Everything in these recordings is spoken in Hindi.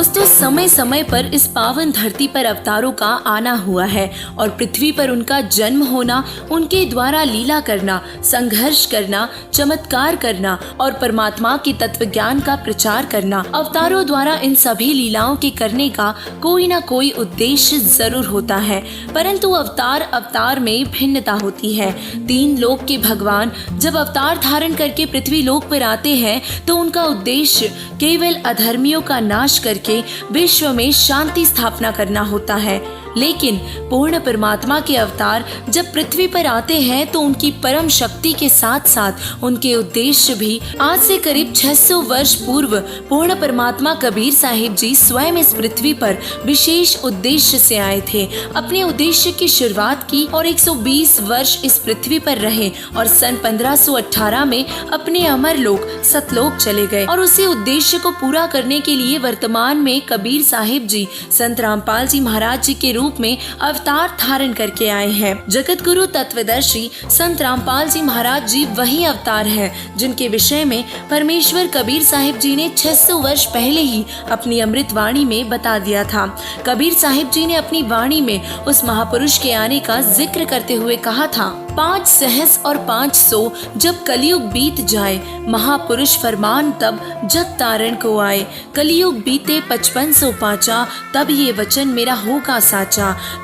दोस्तों, समय समय पर इस पावन धरती पर अवतारों का आना हुआ है और पृथ्वी पर उनका जन्म होना, उनके द्वारा लीला करना, संघर्ष करना, चमत्कार करना और परमात्मा के तत्व ज्ञान का प्रचार करना। अवतारों द्वारा इन सभी लीलाओं के करने का कोई न कोई उद्देश्य जरूर होता है, परंतु अवतार में भिन्नता होती है। तीन लोक के भगवान जब अवतार धारण करके पृथ्वी लोक पर आते हैं तो उनका उद्देश्य केवल अधर्मियों का नाश करके विश्व में शांति स्थापना करना होता है। लेकिन पूर्ण परमात्मा के अवतार जब पृथ्वी पर आते हैं तो उनकी परम शक्ति के साथ साथ उनके उद्देश्य भी आज से करीब 600 वर्ष पूर्व पूर्ण परमात्मा कबीर साहिब जी स्वयं इस पृथ्वी पर विशेष उद्देश्य से आए थे। अपने उद्देश्य की शुरुआत की और 120 वर्ष इस पृथ्वी पर रहे और सन 1518 में अपने अमर लोक सतलोक चले गए और उसी उद्देश्य को पूरा करने के लिए वर्तमान में कबीर साहिब जी संत रामपाल जी महाराज जी के रूप में अवतार धारण करके आए हैं। जगत गुरु तत्वदर्शी संत रामपाल जी महाराज जी वही अवतार हैं जिनके विषय में परमेश्वर कबीर साहिब जी ने 600 वर्ष पहले ही अपनी अमृत वाणी में बता दिया था। कबीर साहिब जी ने अपनी वाणी में उस महापुरुष के आने का जिक्र करते हुए कहा था, 5 सहस और 500 जब कलयुग बीत जाए, महापुरुष फरमान तब जग तारण को आए। कलयुग बीते 5500 पाचा, तब ये वचन मेरा होगा साचा।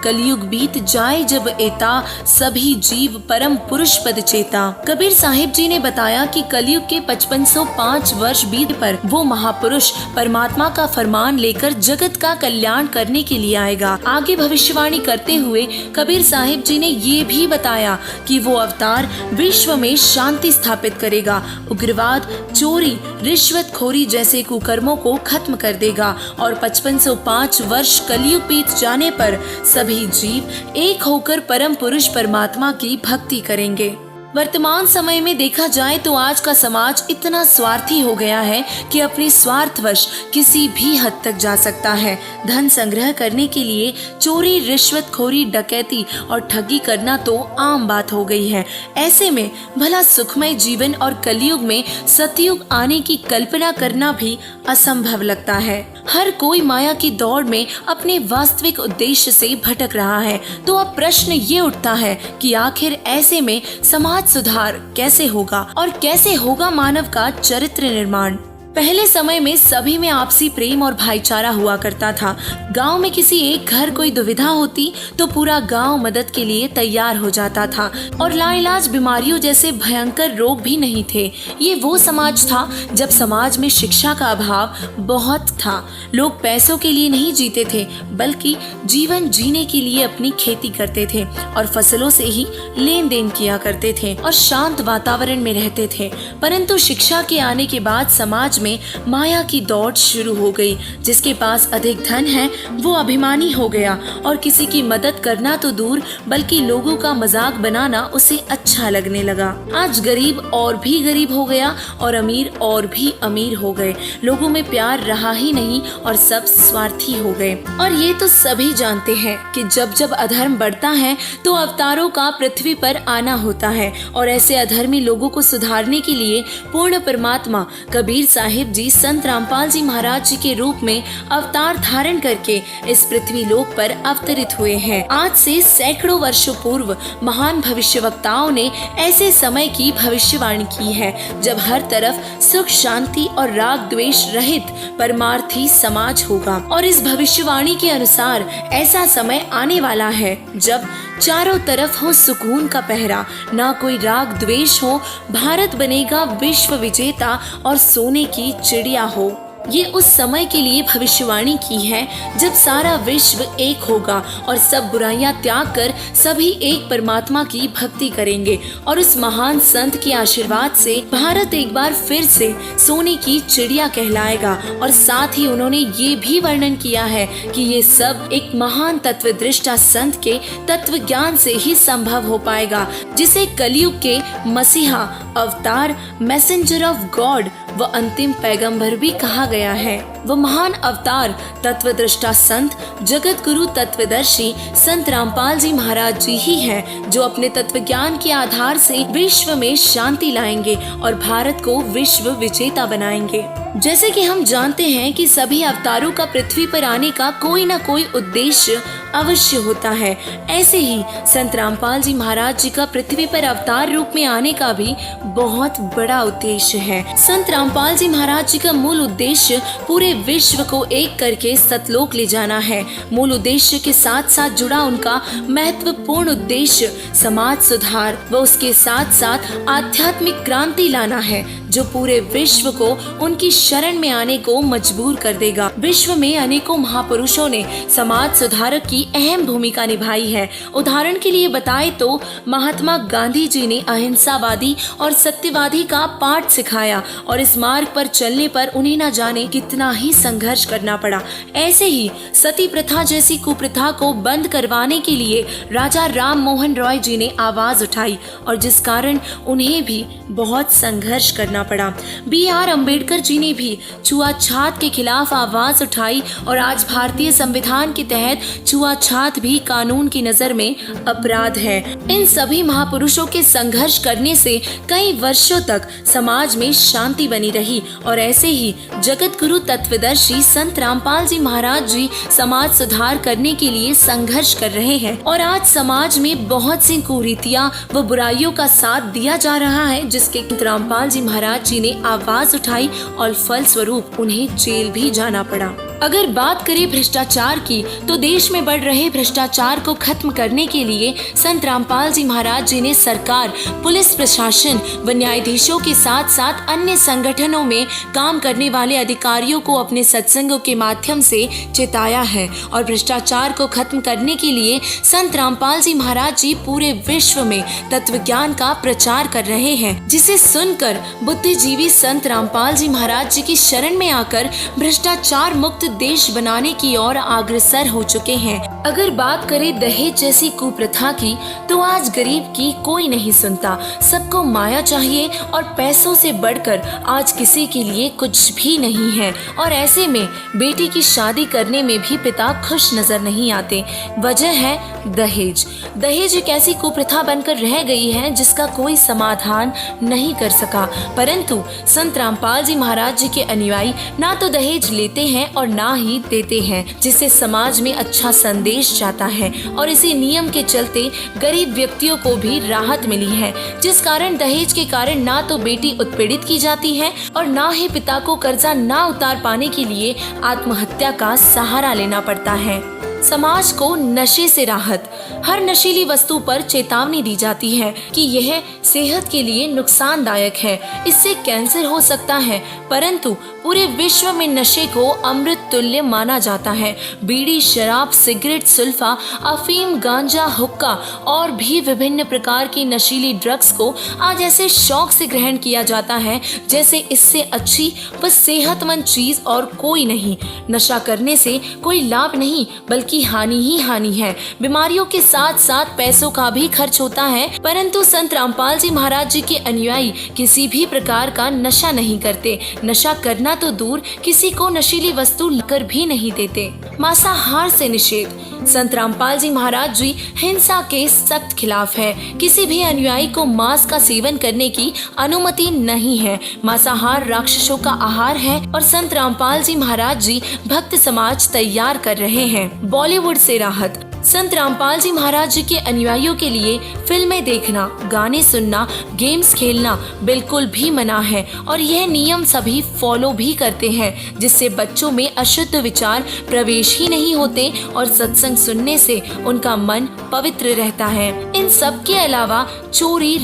कलयुग बीत जाए जब एता, सभी जीव परम पुरुष पद चेता। कबीर साहिब जी ने बताया कि कलयुग के 5505 वर्ष बीत पर वो महापुरुष परमात्मा का फरमान लेकर जगत का कल्याण करने के लिए आएगा। आगे भविष्यवाणी करते हुए कबीर साहिब जी ने ये भी बताया कि वो अवतार विश्व में शांति स्थापित करेगा, उग्रवाद, चोरी, रिश्वतखोरी जैसे कुकर्मों को खत्म कर देगा और 5505 वर्ष कलयुग बीत जाने पर सभी जीव एक होकर परम पुरुष परमात्मा की भक्ति करेंगे। वर्तमान समय में देखा जाए तो आज का समाज इतना स्वार्थी हो गया है कि अपने स्वार्थवश किसी भी हद तक जा सकता है। धन संग्रह करने के लिए चोरी, रिश्वतखोरी, डकैती और ठगी करना तो आम बात हो गई है। ऐसे में भला सुखमय जीवन और कलयुग में सतयुग आने की कल्पना करना भी असंभव लगता है। हर कोई माया की दौड़ में अपने वास्तविक उद्देश्य से भटक रहा है। तो अब प्रश्न ये उठता है कि आखिर ऐसे में समाज सुधार कैसे होगा और कैसे होगा मानव का चरित्र निर्माण। पहले समय में सभी में आपसी प्रेम और भाईचारा हुआ करता था। गांव में किसी एक घर कोई दुविधा होती तो पूरा गांव मदद के लिए तैयार हो जाता था और लाइलाज बीमारियों जैसे भयंकर रोग भी नहीं थे। ये वो समाज था जब समाज में शिक्षा का अभाव बहुत था। लोग पैसों के लिए नहीं जीते थे बल्कि जीवन जीने के लिए अपनी खेती करते थे और फसलों से ही लेन देन किया करते थे और शांत वातावरण में रहते थे। परंतु शिक्षा के आने के बाद समाज में माया की दौड़ शुरू हो गई। जिसके पास अधिक धन है वो अभिमानी हो गया और किसी की मदद करना तो दूर बल्कि लोगों का मजाक बनाना उसे अच्छा लगने लगा। आज गरीब और भी गरीब हो गया और अमीर और भी अमीर हो गए। लोगों में प्यार रहा ही नहीं और सब स्वार्थी हो गए। और ये तो सभी जानते हैं कि जब जब अधर्म बढ़ता है तो अवतारों का पृथ्वी पर आना होता है और ऐसे अधर्मी लोगों को सुधारने के लिए पूर्ण परमात्मा कबीर साहिब जी संत रामपाल जी महाराज जी के रूप में अवतार धारण करके इस पृथ्वी लोक पर अवतरित हुए हैं। आज से सैकड़ों वर्षों पूर्व महान भविष्यवक्ताओं ने ऐसे समय की भविष्यवाणी की है जब हर तरफ सुख, शांति और राग द्वेष रहित परमार्थी समाज होगा। और इस भविष्यवाणी के अनुसार ऐसा समय आने वाला है जब चारों तरफ हो सुकून का पहरा, ना कोई राग द्वेष हो, भारत बनेगा विश्व विजेता और सोने की चिड़िया हो। ये उस समय के लिए भविष्यवाणी की है जब सारा विश्व एक होगा और सब बुराइयां त्याग कर सभी एक परमात्मा की भक्ति करेंगे और उस महान संत के आशीर्वाद से भारत एक बार फिर से सोने की चिड़िया कहलाएगा। और साथ ही उन्होंने ये भी वर्णन किया है कि ये सब एक महान तत्वदृष्टा संत के तत्व ज्ञान से ही संभव हो पाएगा, जिसे कलयुग के मसीहा, अवतार, मैसेंजर ऑफ गॉड व अंतिम पैगंबर भी कहा गया है। वो महान अवतार तत्वदृष्टा संत जगत गुरु तत्वदर्शी संत रामपाल जी महाराज जी ही हैं, जो अपने तत्व ज्ञान के आधार से विश्व में शांति लाएंगे और भारत को विश्व विजेता बनाएंगे। जैसे कि हम जानते हैं कि सभी अवतारों का पृथ्वी पर आने का कोई न कोई उद्देश्य अवश्य होता है, ऐसे ही संत रामपाल जी महाराज जी का पृथ्वी पर अवतार रूप में आने का भी बहुत बड़ा उद्देश्य है। संत रामपाल जी महाराज जी का मूल उद्देश्य पूरे विश्व को एक करके सतलोक ले जाना है। मूल उद्देश्य के साथ साथ जुड़ा उनका महत्वपूर्ण उद्देश्य समाज सुधार व उसके साथ साथ आध्यात्मिक क्रांति लाना है, जो पूरे विश्व को उनकी शरण में आने को मजबूर कर देगा। विश्व में अनेकों महापुरुषों ने समाज सुधारक की अहम भूमिका निभाई है। उदाहरण के लिए बताएं तो महात्मा गांधी जी ने अहिंसावादी और सत्यवादी का पाठ सिखाया और इस मार्ग पर चलने पर उन्हें न जाने कितना ही संघर्ष करना पड़ा। ऐसे ही सती प्रथा जैसी कुप्रथा को बंद करवाने के लिए राजा राम मोहन रॉय जी ने आवाज उठाई और जिस कारण उन्हें भी बहुत संघर्ष करना पड़ा। B.R. अम्बेडकर जी ने भी छुआछात के खिलाफ आवाज उठाई और आज भारतीय संविधान के तहत छुआछात भी कानून की नजर में अपराध है। इन सभी महापुरुषों के संघर्ष करने से कई वर्षों तक समाज में शांति बनी रही और ऐसे ही जगत गुरु तत्वदर्शी संत रामपाल जी महाराज जी समाज सुधार करने के लिए संघर्ष कर रहे हैं और आज समाज में बहुत सी कुरीतियां व बुराइयों का साथ दिया जा रहा है, जिसके रामपाल जी महाराज जी ने आवाज उठाई और फलस्वरूप उन्हें जेल भी जाना पड़ा। अगर बात करें भ्रष्टाचार की, तो देश में बढ़ रहे भ्रष्टाचार को खत्म करने के लिए संत रामपाल जी महाराज जी ने सरकार, पुलिस प्रशासन व न्यायाधीशों के साथ साथ अन्य संगठनों में काम करने वाले अधिकारियों को अपने सत्संगों के माध्यम से चेताया है और भ्रष्टाचार को खत्म करने के लिए संत रामपाल जी महाराज जी पूरे विश्व में तत्व ज्ञान का प्रचार कर रहे हैं, जिसे सुनकर बुद्धिजीवी संत रामपाल जी महाराज जी की शरण में आकर भ्रष्टाचार मुक्त देश बनाने की ओर अग्रसर हो चुके हैं। अगर बात करें दहेज जैसी कुप्रथा की, तो आज गरीब की कोई नहीं सुनता। सबको माया चाहिए और पैसों से बढ़कर आज किसी के लिए कुछ भी नहीं है और ऐसे में बेटी की शादी करने में भी पिता खुश नजर नहीं आते। वजह है दहेज। दहेज एक ऐसी कुप्रथा बनकर रह गई है जिसका कोई समाधान नहीं कर सका, परंतु संत रामपाल जी महाराज जी के अनुयायी ना तो दहेज लेते हैं और ना ही देते हैं, जिससे समाज में अच्छा संदेश जाता है और इसी नियम के चलते गरीब व्यक्तियों को भी राहत मिली है, जिस कारण दहेज के कारण ना तो बेटी उत्पीड़ित की जाती है और ना ही पिता को कर्जा ना उतार पाने के लिए आत्महत्या का सहारा लेना पड़ता है। समाज को नशे से राहत। हर नशीली वस्तु पर चेतावनी दी जाती है कि यह सेहत के लिए नुकसानदायक है, इससे कैंसर हो सकता है, परंतु पूरे विश्व में नशे को अमृत तुल्य माना जाता है। बीड़ी, शराब, सिगरेट, सुल्फा, अफीम, गांजा, हुक्का और भी विभिन्न प्रकार की नशीली ड्रग्स को आज ऐसे शौक से ग्रहण किया जाता है जैसे इससे अच्छी व सेहतमंद चीज और कोई नहीं। नशा करने से कोई लाभ नहीं बल्कि हानि ही हानि है। बीमारियों के साथ साथ पैसों का भी खर्च होता है, परंतु संत रामपाल जी महाराज जी के अनुयायी किसी भी प्रकार का नशा नहीं करते। नशा करना तो दूर, किसी को नशीली वस्तु लेकर भी नहीं देते। मांसाहार से निषेध। संत रामपाल जी महाराज जी हिंसा के सख्त खिलाफ है। किसी भी अनुयायी को मांस का सेवन करने की अनुमति नहीं है। मांसाहार राक्षसों का आहार है और संत रामपाल जी महाराज जी भक्त समाज तैयार कर रहे हैं। बॉलीवुड से राहत। संत रामपाल जी महाराज जी के अनुयायियों के लिए फिल्में देखना, गाने सुनना, गेम्स खेलना बिल्कुल भी मना है और यह नियम सभी फॉलो भी करते हैं, जिससे बच्चों में अशुद्ध विचार प्रवेश ही नहीं होते और सत्संग सुनने से उनका मन पवित्र रहता है। इन सब के अलावा चोरी,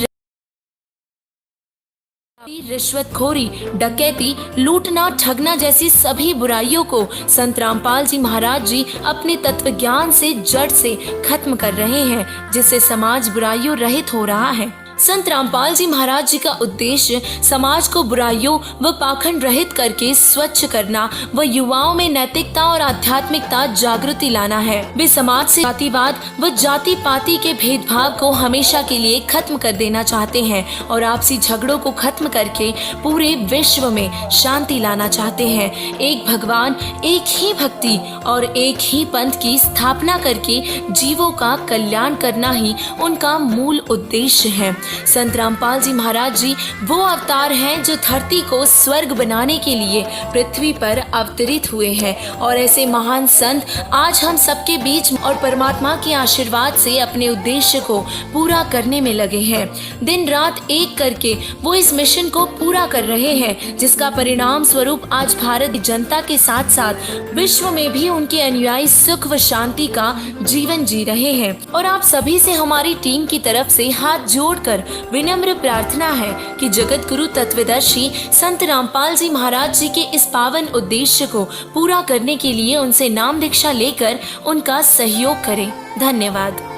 रिश्वतखोरी, डकैती, लूटना, ठगना जैसी सभी बुराइयों को संत रामपाल जी महाराज जी अपने तत्व ज्ञान से जड़ से खत्म कर रहे हैं, जिससे समाज बुराइयों रहित हो रहा है। संत रामपाल जी महाराज जी का उद्देश्य समाज को बुराइयों व पाखंड रहित करके स्वच्छ करना व युवाओं में नैतिकता और आध्यात्मिकता जागृति लाना है। वे समाज से जातिवाद व जाति पाति के भेदभाव को हमेशा के लिए खत्म कर देना चाहते हैं और आपसी झगड़ों को खत्म करके पूरे विश्व में शांति लाना चाहते हैं। एक भगवान, एक ही भक्ति और एक ही पंथ की स्थापना करके जीवों का कल्याण करना ही उनका मूल उद्देश्य है। संत रामपाल जी महाराज जी वो अवतार हैं जो धरती को स्वर्ग बनाने के लिए पृथ्वी पर अवतरित हुए हैं और ऐसे महान संत आज हम सबके बीच और परमात्मा के आशीर्वाद से अपने उद्देश्य को पूरा करने में लगे हैं। दिन रात एक करके वो इस मिशन को पूरा कर रहे हैं, जिसका परिणाम स्वरूप आज भारत की जनता के साथ साथ विश्व में भी उनके अनुयायी सुख व शांति का जीवन जी रहे हैं। और आप सभी से हमारी टीम की तरफ से हाथ जोड़कर विनम्र प्रार्थना है कि जगत गुरु तत्वदर्शी संत रामपाल जी महाराज जी के इस पावन उद्देश्य को पूरा करने के लिए उनसे नाम दीक्षा लेकर उनका सहयोग करें। धन्यवाद।